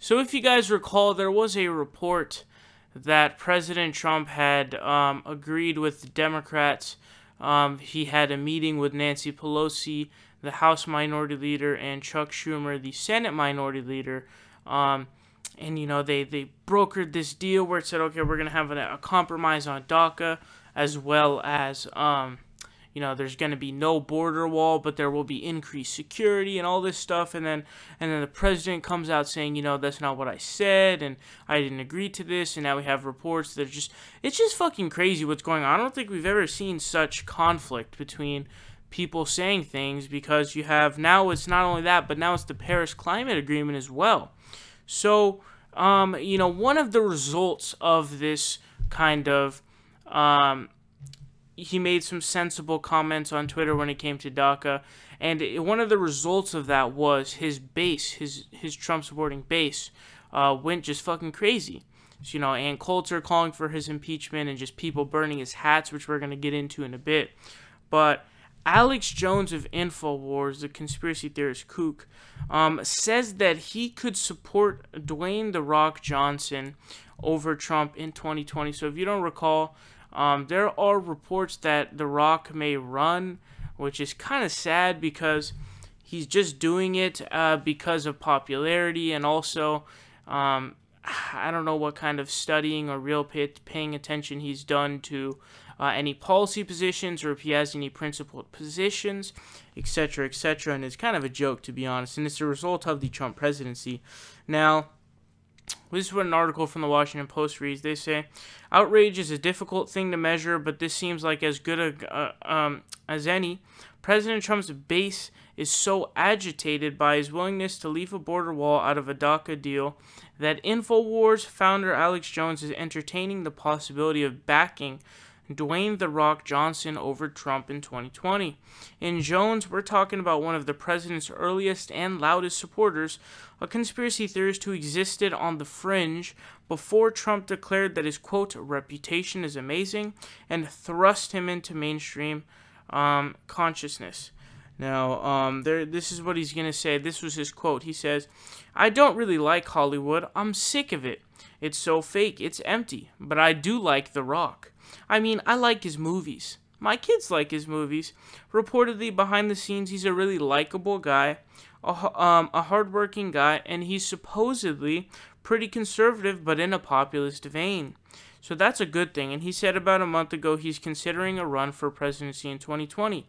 So if you guys recall, there was a report that President Trump had agreed with the Democrats. He had a meeting with Nancy Pelosi, the House Minority Leader, and Chuck Schumer, the Senate Minority Leader. And, you know, they brokered this deal where it said, okay, we're going to have a compromise on DACA, as well as, you know, there's going to be no border wall, but there will be increased security and all this stuff. And then the president comes out saying, you know, that's not what I said, and I didn't agree to this. And now we have reports that it's just fucking crazy what's going on. I don't think we've ever seen such conflict between people saying things, because you have now, it's not only that, but now it's the Paris Climate Agreement as well. So, you know, one of the results of this kind of, he made some sensible comments on Twitter when it came to DACA, and one of the results of that was his base, his Trump supporting base, went just fucking crazy. So, you know, Ann Coulter calling for his impeachment, and just people burning his hats, which we're going to get into in a bit. But Alex Jones of Infowars, the conspiracy theorist kook, says that he could support Dwayne The Rock Johnson over Trump in 2020. So if you don't recall, there are reports that The Rock may run, which is kind of sad because he's just doing it because of popularity, and also I don't know what kind of studying or real paying attention he's done to any policy positions, or if he has any principled positions, etc., etc. And it's kind of a joke, to be honest, and it's a result of the Trump presidency. Now, this is what an article from the Washington Post reads. They say, outrage is a difficult thing to measure, but this seems like as good as any. President Trump's base is so agitated by his willingness to leave a border wall out of a DACA deal that Infowars founder Alex Jones is entertaining the possibility of backing Dwayne The Rock Johnson over Trump in 2020. In Jones, we're talking about one of the president's earliest and loudest supporters, a conspiracy theorist who existed on the fringe before Trump declared that his, quote, reputation is amazing, and thrust him into mainstream consciousness. Now, this is what he's going to say. This was his quote. He says, I don't really like Hollywood. I'm sick of it. It's so fake. It's empty. But I do like The Rock. I mean, I like his movies. My kids like his movies. Reportedly, behind the scenes, he's a really likable guy, a hardworking guy, and he's supposedly pretty conservative, but in a populist vein. So that's a good thing. And he said about a month ago he's considering a run for presidency in 2020.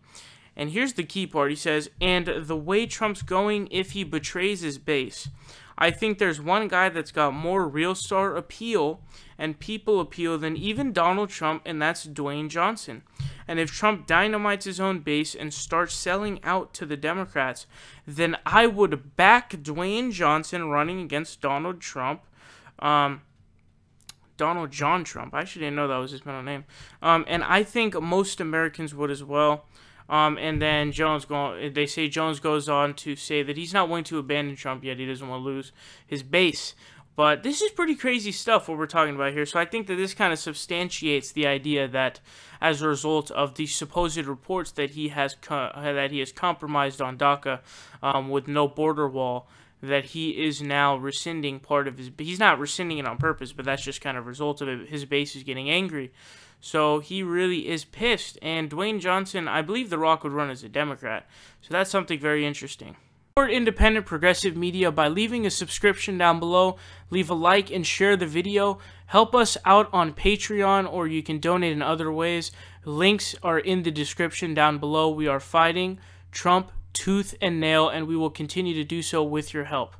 And here's the key part. He says, and the way Trump's going, if he betrays his base, I think there's one guy that's got more real star appeal and people appeal than even Donald Trump, and that's Dwayne Johnson. And if Trump dynamites his own base and starts selling out to the Democrats, then I would back Dwayne Johnson running against Donald Trump. Donald John Trump. I actually didn't know that was his middle name. And I think most Americans would as well. And then they say Jones goes on to say that he's not willing to abandon Trump yet. He doesn't want to lose his base. But this is pretty crazy stuff, what we're talking about here. So I think that this kind of substantiates the idea that as a result of the supposed reports that he has compromised on DACA with no border wall, that he is now rescinding part of his... He's not rescinding it on purpose, but that's just kind of a result of it. His base is getting angry. So he really is pissed. And Dwayne Johnson, I believe The Rock would run as a Democrat. So that's something very interesting. Support independent progressive media by leaving a subscription down below. Leave a like and share the video. Help us out on Patreon, or you can donate in other ways. Links are in the description down below. We are fighting Trump tooth and nail, and we will continue to do so with your help.